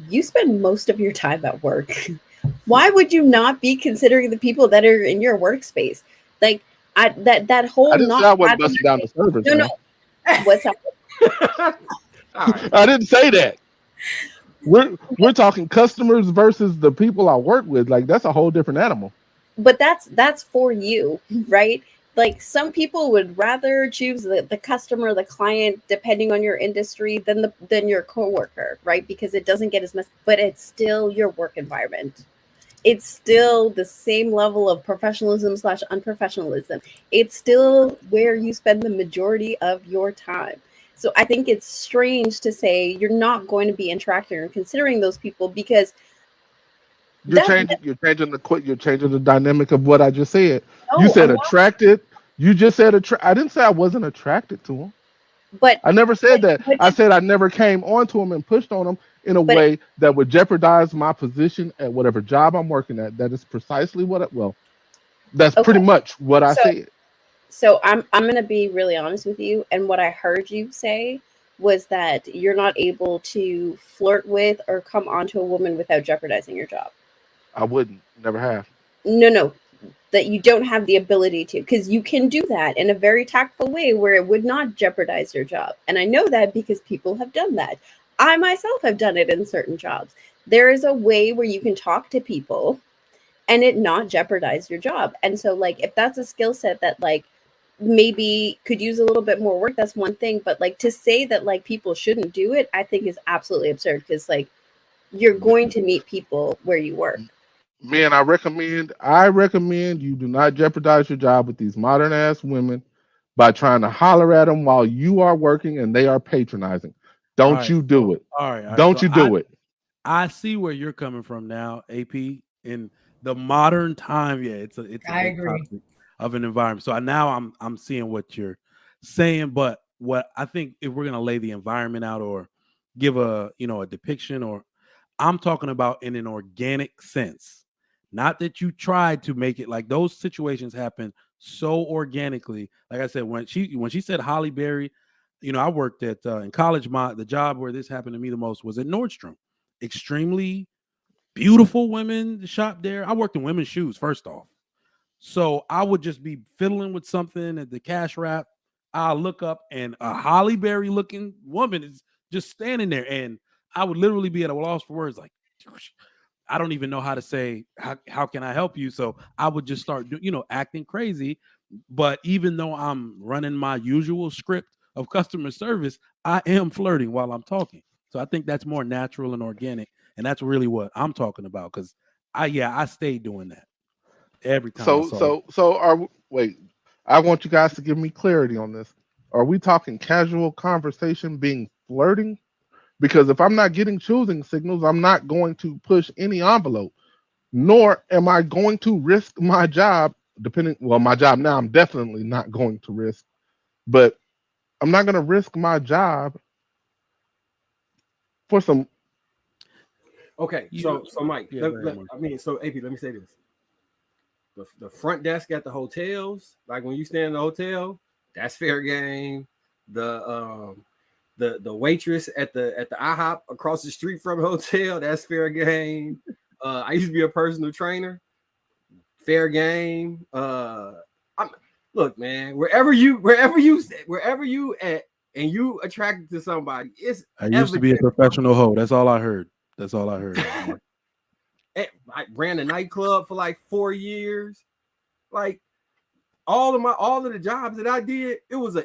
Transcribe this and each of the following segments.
You spend most of your time at work. Why would you not be considering the people that are in your workspace? Like that I whole didn't say not I wasn't having busting down the servers no, no. now. What's that? All right. I didn't say that. We're talking customers versus the people I work with. Like that's a whole different animal. But that's for you, right? Like some people would rather choose the customer, the client, depending on your industry, than your coworker, right? Because it doesn't get as much, but it's still your work environment. It's still the same level of professionalism slash unprofessionalism. It's still where you spend the majority of your time. So I think it's strange to say you're not going to be interacting or considering those people because that You're changing the dynamic of what I just said. You no, said I'm not. attracted. You just said I didn't say I wasn't attracted to him. But I never said that. but I said I never came onto him and pushed on him in a but way that would jeopardize my position at whatever job I'm working at. That is precisely what. Well, that's okay. pretty much what I So said. I'm gonna be really honest with you. And what I heard you say was that you're not able to flirt with or come onto a woman without jeopardizing your job. I wouldn't. Never have. No, no, that you don't have the ability to, because you can do that in a very tactful way where it would not jeopardize your job. And I know that because people have done that. I myself have done it in certain jobs. There is a way where you can talk to people and it not jeopardize your job. And so like if that's a skill set that like maybe could use a little bit more work, that's one thing. But like to say that like people shouldn't do it, I think is absolutely absurd because like you're going to meet people where you work. Man, I recommend you do not jeopardize your job with these modern ass women by trying to holler at them while you are working and they are patronizing. All Don't right. you So do it. all right. All right. Don't So you do it. I see where you're coming from now, AP. In the modern time, yeah, it's a I bit agree. toxic of an environment. So now I'm seeing what you're saying, but what I think if we're gonna lay the environment out or give a depiction, or I'm talking about in an organic sense, not that you tried to make it like those situations happen so organically. Like I said, when she said Holly Berry, I worked at in college. The job where this happened to me the most was at Nordstrom. Extremely beautiful women shop there. I worked in women's shoes, first off. So I would just be fiddling with something at the cash wrap. I'll look up and a Holly Berry looking woman is just standing there. And I would literally be at a loss for words like, I don't even know how to say, how can I help you? So I would just start, acting crazy. But even though I'm running my usual script of customer service, I am flirting while I'm talking. So I think that's more natural and organic. And that's really what I'm talking about. Cause I stayed doing that every time I So saw it. so so wait. I want you guys to give me clarity on this. Are we talking casual conversation being flirting? Because if I'm not getting choosing signals, I'm not going to push any envelope, nor am I going to risk my job. My job now, I'm definitely not going to risk, but I'm not going to risk my job for some. You Okay, know, so Mike, yeah, very much. I mean, so AP, let me say this: the front desk at the hotels, like when you stay in the hotel, that's fair game. The waitress at the IHOP across the street from the hotel, that's fair game. I used to be a personal trainer, fair game. I'm, look, man, wherever you at, and you attracted to somebody, it's I used to be a evident. professional hoe. That's all I heard. That's all I heard. I ran a nightclub for like 4 years. Like all of the jobs that I did, it was a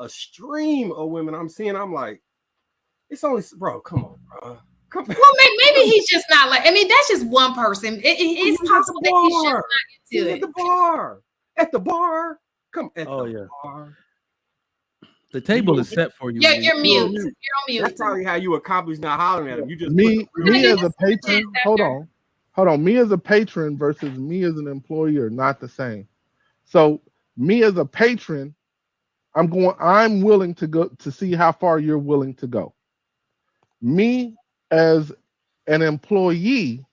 stream of women I'm seeing. I'm like, it's only bro, come on, bro. Come on. Well, maybe he's just not like. I mean, that's just one person. It's He's at the possible that he's just bar. not He's into at it. the bar. At the bar. Come at Oh the yeah. bar. The You table on is set for you. You're you on mute. mute. You're on That's mute. probably how you accomplish not hollering at him. You just put the Me, We're gonna me do real as the a super chats patron. Hold after. on, hold on. Me as a patron versus me as an employee are not the same. So me as a patron, I'm willing to go to see how far you're willing to go. Me as an employee,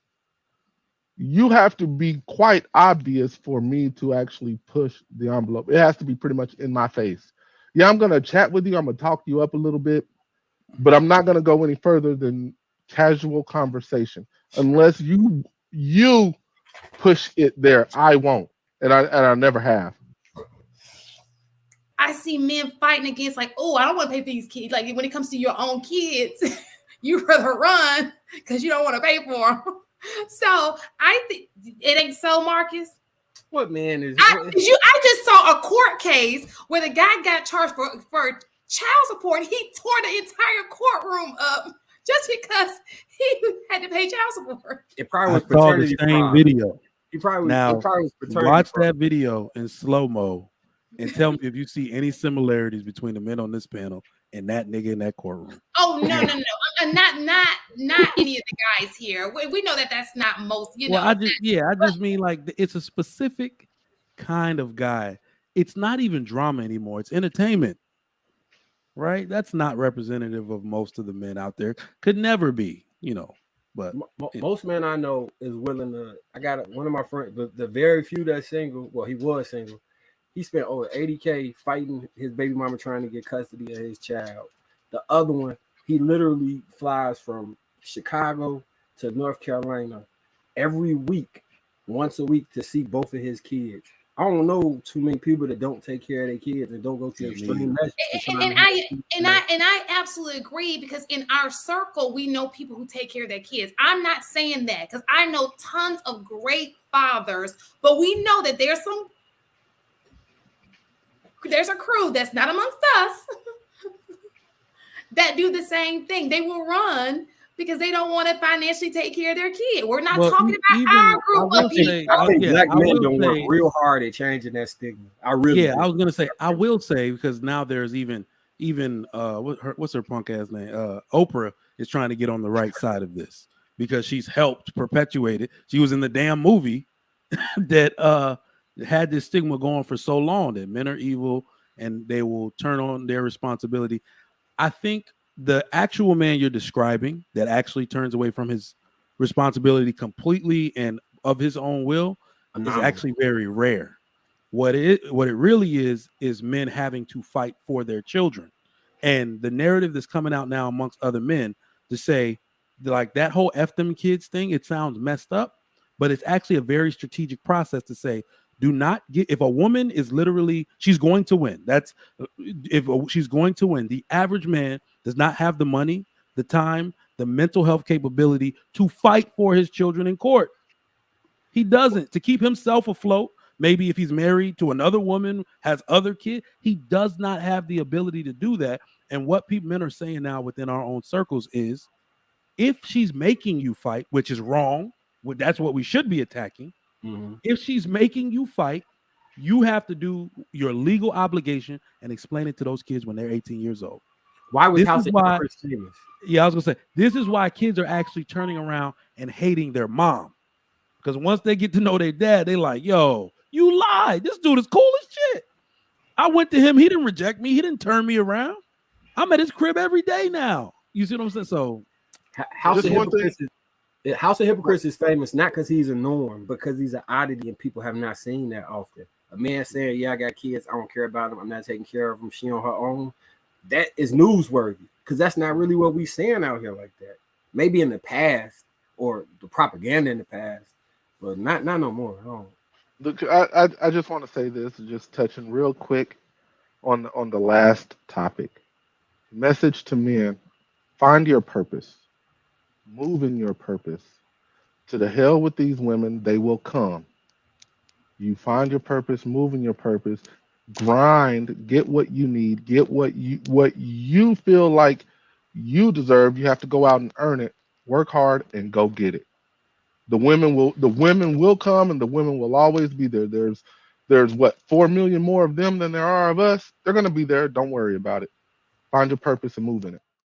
you have to be quite obvious for me to actually push the envelope. It has to be pretty much in my face. Yeah, I'm gonna chat with you. I'm gonna talk you up a little bit, but I'm not gonna go any further than casual conversation. Unless you push it there, I won't, and I never have. I see men fighting against like, oh, I don't want to pay for these kids. Like when it comes to your own kids, you rather run because you don't want to pay for them. So I think it ain't so, Marcus. What man is? I just saw a court case where the guy got charged for child support. And he tore the entire courtroom up just because he had to pay child support. It probably was paternity. The same video. He probably was paternity. Watch that video in slow mo and tell me if you see any similarities between the men on this panel and that nigga in that courtroom. Oh no, not any of the guys here. We know that that's not most. Well, I just mean like it's a specific kind of guy. It's not even drama anymore. It's entertainment, right? That's not representative of most of the men out there. Could never be, But most men I know is willing to. I got one of my friends, the very few that's single. Well, he was single. He spent over $80K fighting his baby mama trying to get custody of his child. The other one, he literally flies from Chicago to North Carolina every week, once a week, to see both of his kids. I don't know too many people that don't take care of their kids and don't go to extreme measures. And I absolutely agree, because in our circle we know people who take care of their kids. I'm not saying that because I know tons of great fathers, but we know that there's a crew that's not amongst us that do the same thing. They will run because they don't want to financially take care of their kid. We're not talking about our group of people. I think black men don't work real hard at changing that stigma. I was gonna say, I will say, because now there's even what's her punk ass name? Oprah is trying to get on the right side of this because she's helped perpetuate it. She was in the damn movie that had this stigma going for so long that men are evil and they will turn on their responsibility. I think the actual man you're describing that actually turns away from his responsibility completely and of his own will is actually very rare. What it really is men having to fight for their children. And the narrative that's coming out now amongst other men to say like that whole F them kids thing, it sounds messed up, but it's actually a very strategic process to say, do not get, if a woman is literally, she's going to win. She's going to win. The average man does not have the money, the time, the mental health capability to fight for his children in court. He doesn't. To keep himself afloat, maybe if he's married to another woman, has other kids, he does not have the ability to do that. And what men are saying now within our own circles is, if she's making you fight, which is wrong, that's what we should be attacking. Mm-hmm. If she's making you fight, you have to do your legal obligation and explain it to those kids when they're 18 years old. Why was House of Hypocrites famous? Yeah, I was gonna say, this is why kids are actually turning around and hating their mom. Because once they get to know their dad, they like, yo, you lied. This dude is cool as shit. I went to him. He didn't reject me. He didn't turn me around. I'm at his crib every day now. You see what I'm saying? So House of Hypocrites is famous not because he's a norm, because he's an oddity and people have not seen that often. A man saying, yeah, I got kids, I don't care about them, I'm not taking care of them, she on her own. That is newsworthy, because that's not really what we saying out here like that. Maybe in the past, or the propaganda in the past, but not no more. No. Look, I just want to say this, just touching real quick on the last topic. Message to men: find your purpose. Move in your purpose. To the hell with these women, they will come. You find your purpose, move in your purpose, grind, get what you need, get what you feel like you deserve. You have to go out and earn it. Work hard and go get it. The women will come, and the women will always be there. There's what, 4 million more of them than there are of us. They're gonna be there. Don't worry about it. Find your purpose and move in it.